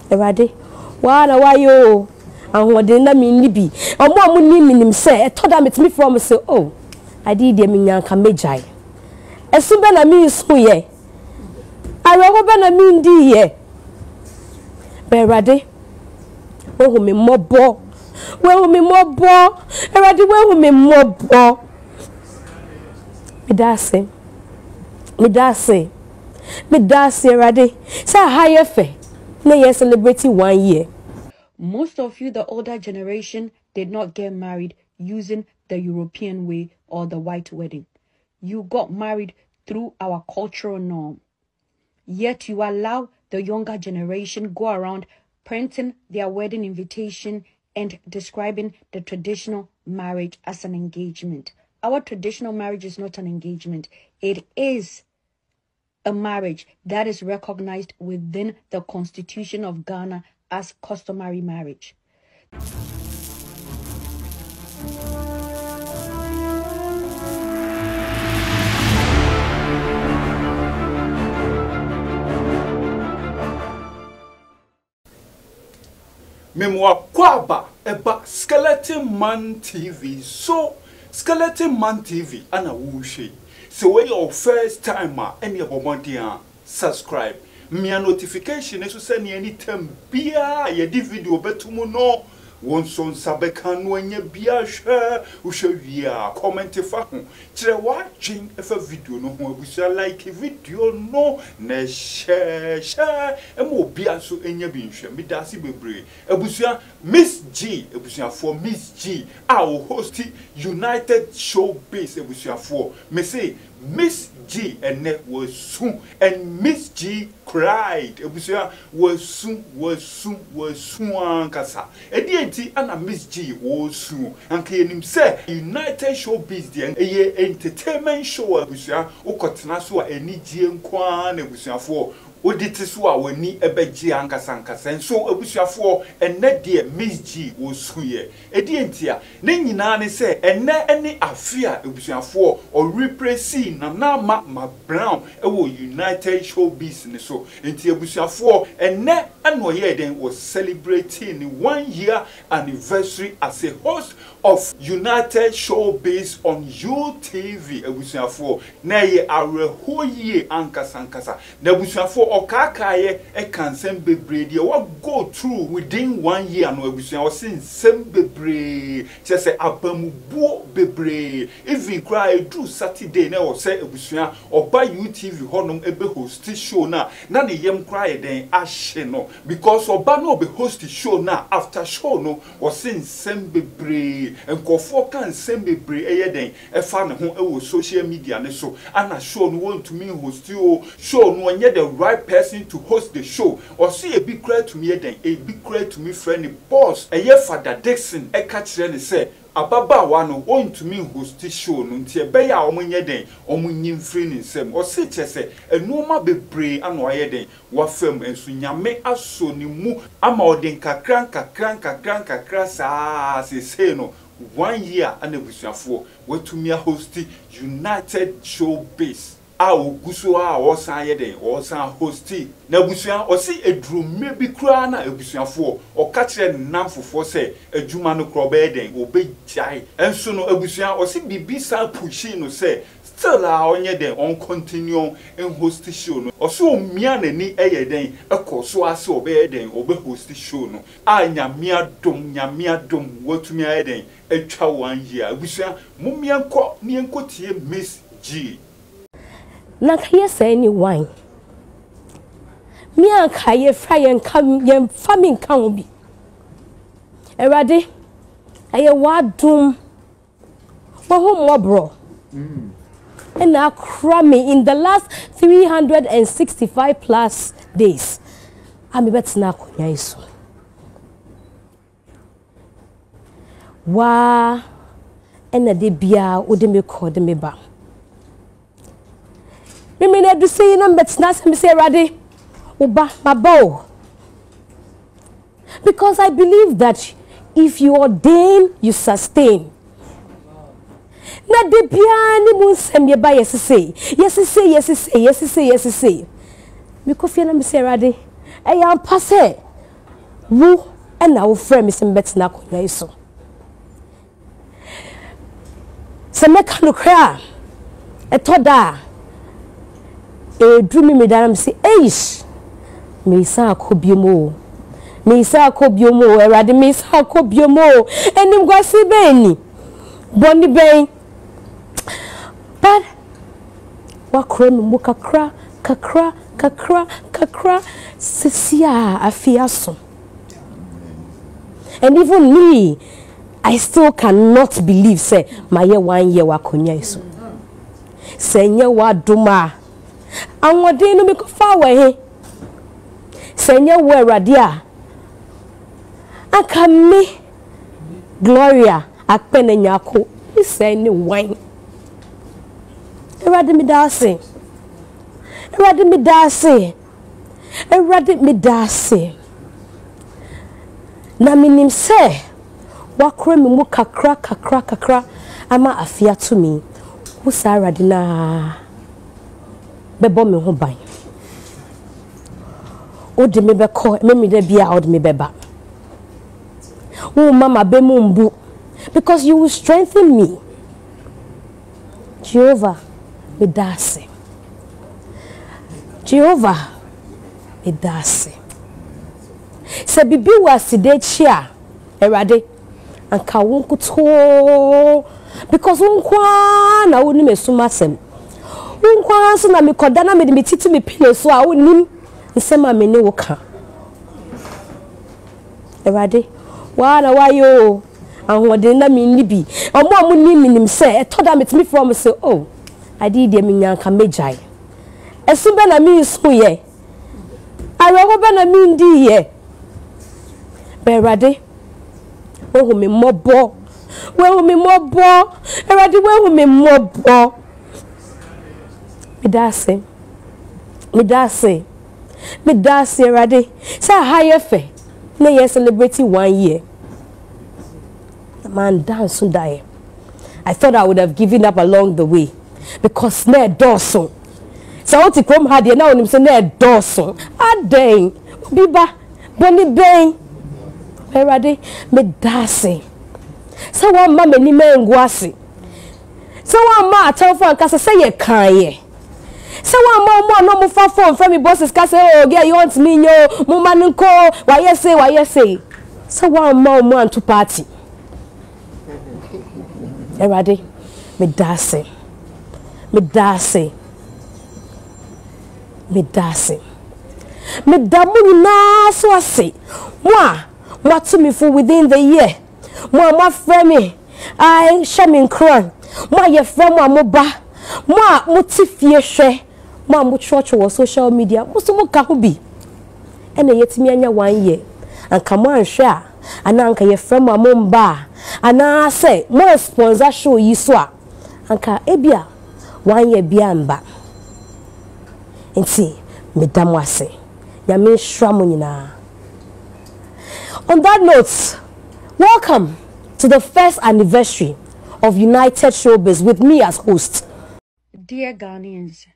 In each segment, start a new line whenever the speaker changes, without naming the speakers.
Erade, wana wayo. And what did na mean be? And what would mean say? I told them it's me from say, oh, I did the minyan Ghpage. A super mean so ye. I remember mean ye. Erade, where me more bo? Where me more bo? Erade, where me more bo? Me that's Erade. Say higher fe. Nay, you're celebrating 1 year.
Most of you, the older generation, did not get married using the European way or the white wedding. You got married through our cultural norm. Yet you allow the younger generation go around printing their wedding invitation and describing the traditional marriage as an engagement. Our traditional marriage is not an engagement. It is a marriage that is recognized within the Constitution of Ghana as customary marriage.
Memoir Kwaba eba Skeleton Man TV. So Skeleton Man TV ana wushi. So when your first timer any abomondia subscribe. My notification is to send you anytime bia ye di video betumu no won son sabekan no anya bia hwe wo hwia comment fa ho kire wa dwen efa video no ho abusia like video no na share emo bia so anya bi nhwe mi da si bebre abusia Mzgee abusia for Mzgee our host United Showbiz abusia for me say Mzgee and net was soon and Mzgee cried abusia was soon kasa enti ana Mzgee was soon anka yenim say United Showbiz dey eye entertainment show abusia ukotena so a enigye nkwa na abusia for oditi so a wani ebeji ankasa so abusuafo enne de Mzgee wo suye enti a ne nyina ne se enne ene afia abusuafo o represi na ma brown ewo United Showbiz ne so enti abusuafo enne ano ye den was celebrating 1 year anniversary as a host of United Showbiz on UTV abusuafo na ye arehoye ankasa na abusuafo okakaye e kansem bebre de what go through within 1 year no abusuan o sin sem bebre say abamubuo bebre even cry do Saturday na o say abusuan oba UTV honom ebe host show na ne yem cry den ahye no because oba no be host show na after show no o sin sem bebre enkofo kan sem bebre eye den e fa ne ho e wo social media ne so ana show no want to me host o show no onye the right person to host the show or see a big credit to me then a big credit to me friend boss a year Father Dixon e ka kire ne say ababa wa no want to me host the show no ntie be ya omunye den omunyim free ne nsem o se chese enoma bebre ano aye den wa fam ensu nyame aso ni mu ama odin kakran sa se no 1 year anabusuafo watumi host United Showbiz guso a osan yeden osan hosti na busua osi edrume bi kura na abusuafo o ka kire namfofo se adwuma no kro be den obejai enso no abusua osi bibi sa pushi no se still a onye den on continue en host show no oso omia nani eyeden ekoso ase obe den obe host show no nyamia dom watumi ayeden etwa 1 year abusua mumia nko ni enkotie Mzgee
na kaye say any wine me an kaye fry and come yem farming kan bi erade aye wadum wo ho bro and I cram me in the last 365 plus days I'm bet na konya iso wa ena de bia ode me ko de me ba me na do say na bet na say me say erade uba mabo because I believe that if you ordain you sustain na de bia ni mu nsem ye ba yes say me ko fie na me say erade e ya passe wo and our friend Miss Betina Kunya so. Se me kanu kra e toda e drum me daram si eish me sa akobiomo erade me sa akobiomo enim gwasi beni boni ben but wakro mu kakra sisia afiaso. And even me, I still cannot believe say my year 1 year wakonya iso. Say nye wa duma. Anwode no me ko fa wa he. Say nye wo erade a. Aka me Gloria akpene nyako. Say ni wine. Erade me da say. Erade me da say. Na minim se wakro me mu kakra ama afia to me wo sarade na bebo me ho ban o de me be ko me de bia o de me beba wo mama be mu mbu because you will strengthen me. Jehovah me dase se bibi waside chia erade anka wonkuto because wonkwa na woni mesumasem wonkwa so na mekoda na me titi me pile so a wonim nsema me ne woka erade wa na wayo ahode na me nibi omo nim se etoda metimi from say oh adi de me nyanka mejai esumbe na me so ye arogo be na me ndi ye Berade, we me mobo. Erade, we me mobo. Me dase, Erade. Say higher fe. Na ye celebrating 1 year. The man dance and die. I thought I would have given up along the way because na doso. So what to come had now him say na doso. Aden, biba, boni ben. Erade me dase so one ma me ni mengwase so one ma atanfo anka say ye kan ye so one ma no mo fa phone from me bosses ka say oh girl you want me yo mo ma nko why you say so one ma mo anto party Erade me dase me damu na so ase moi what to me for within the year. My friend me, I shamin cran. My friend mo ba. Mo motifie hwe. Mo church or social media. Mo so mo ka ho bi. Ena yetimi anya 1 year. Anka mo anhwe a. Ana anka ye friend mo mba. Ana say mo sponsor show yi so a. Anka ebia 1 year bia mba. Enti medam wase. Ya me hwa mo nyina. On that note, welcome to the first anniversary of United Showbiz with me as host.
Dear Ghanaians,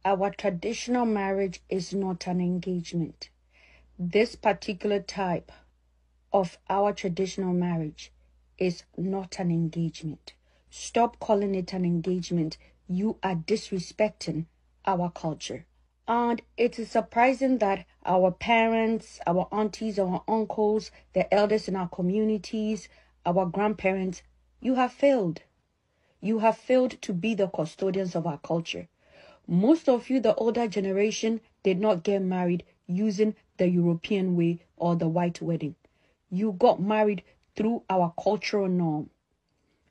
our traditional marriage is not an engagement. This particular type of our traditional marriage is not an engagement. Stop calling it an engagement. You are disrespecting our culture. And it is surprising that our parents, our aunties, our uncles, the elders in our communities, our grandparents, you have failed. You have failed to be the custodians of our culture. Most of you, the older generation, did not get married using the European way or the white wedding. You got married through our cultural norm.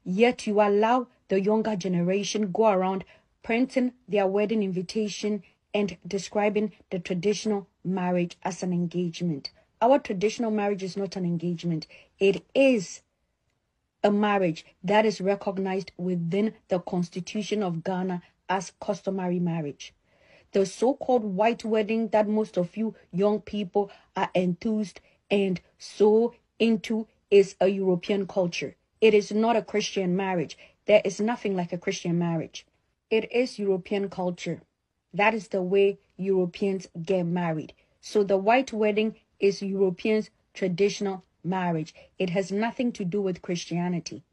Yet you allow the younger generation go around printing their wedding invitation and describing the traditional marriage as an engagement. Our traditional marriage is not an engagement. It is a marriage that is recognized within the Constitution of Ghana as customary marriage. The so-called white wedding that most of you young people are enthused and so into is a European culture. It is not a Christian marriage. There is nothing like a Christian marriage. It is European culture. That is the way Europeans get married. So the white wedding is Europeans traditional marriage. It has nothing to do with Christianity.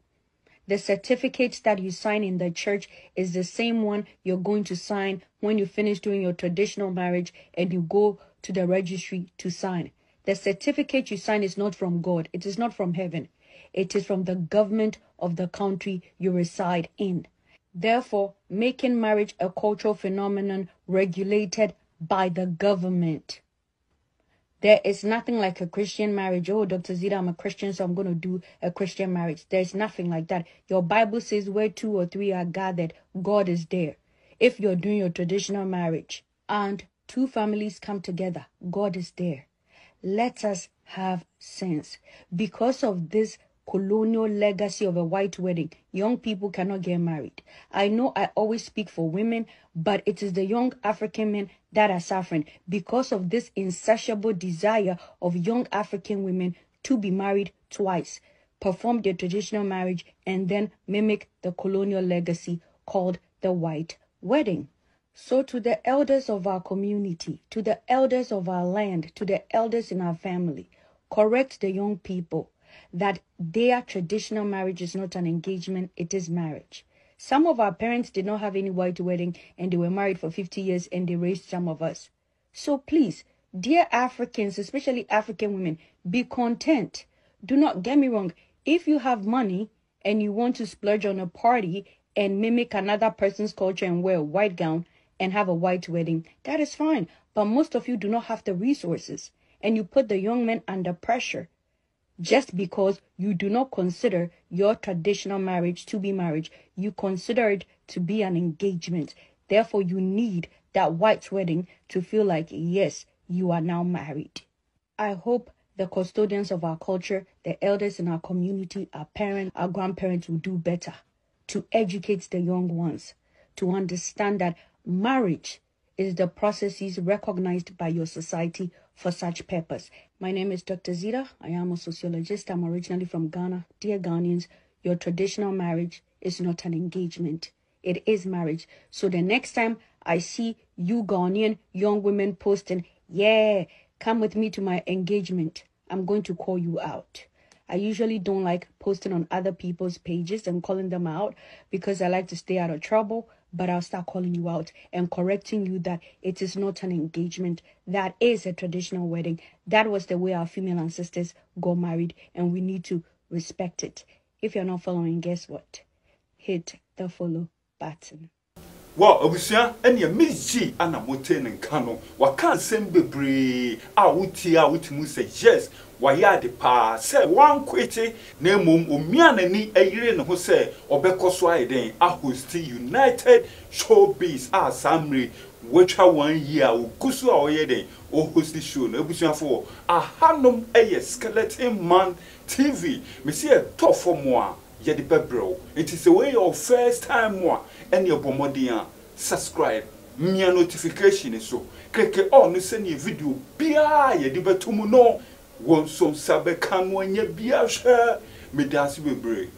The certificates that you sign in the church is the same one you're going to sign when you finish doing your traditional marriage and you go to the registry to sign. The certificate you sign is not from God. It is not from heaven. It is from the government of the country you reside in. Therefore, making marriage a cultural phenomenon regulated by the government. There is nothing like a Christian marriage. Oh, Dr. Zita, I'm a Christian, so I'm going to do a Christian marriage. There's nothing like that. Your Bible says where 2 or 3 are gathered, God is there. If you're doing your traditional marriage and 2 families come together, God is there. Let us have sense. Because of this colonial legacy of a white wedding, young people cannot get married. I know I always speak for women, but it is the young African men that are suffering because of this insatiable desire of young African women to be married twice, perform their traditional marriage, and then mimic the colonial legacy called the white wedding. So to the elders of our community, to the elders of our land, to the elders in our family, correct the young people that their traditional marriage is not an engagement, it is marriage. Some of our parents did not have any white wedding and they were married for 50 years and they raised some of us. So please, dear Africans, especially African women, be content. Do not get me wrong. If you have money and you want to splurge on a party and mimic another person's culture and wear a white gown and have a white wedding, that is fine. But most of you do not have the resources and you put the young men under pressure just because you do not consider your traditional marriage to be marriage. You consider it to be an engagement. Therefore, you need that white wedding to feel like, yes, you are now married. I hope the custodians of our culture, the elders in our community, our parents, our grandparents will do better to educate the young ones to understand that marriage is the processes recognized by your society for such purpose. My name is Dr. Zita. I am a sociologist. I'm originally from Ghana. Dear Ghanaians, your traditional marriage is not an engagement. It is marriage. So the next time I see you Ghanaian young women posting, yeah, come with me to my engagement, I'm going to call you out. I usually don't like posting on other people's pages and calling them out because I like to stay out of trouble, but I'll start calling you out and correcting you that it is not an engagement. That is a traditional wedding. That was the way our female ancestors got married, and we need to respect it. If you're not following, guess what? Hit the follow button.
Wow, Abusia, and your Mzgee and a moten and cano. What can't send be brave? I would say yes. Why are the pa say one quitty, name Umian ni a year who say, or because why then I host United Showbiz as summary, which are 1 year or Kusu or Yede or host the show. Abusia for a hanum a skeleton man TV. Monsieur top for moi. Yedi bebro. It is a way of first time more and your bomodian subscribe me notification so click on send your video bia yedi betumu no won some sabe kan wanya bia hwe me dance bebre.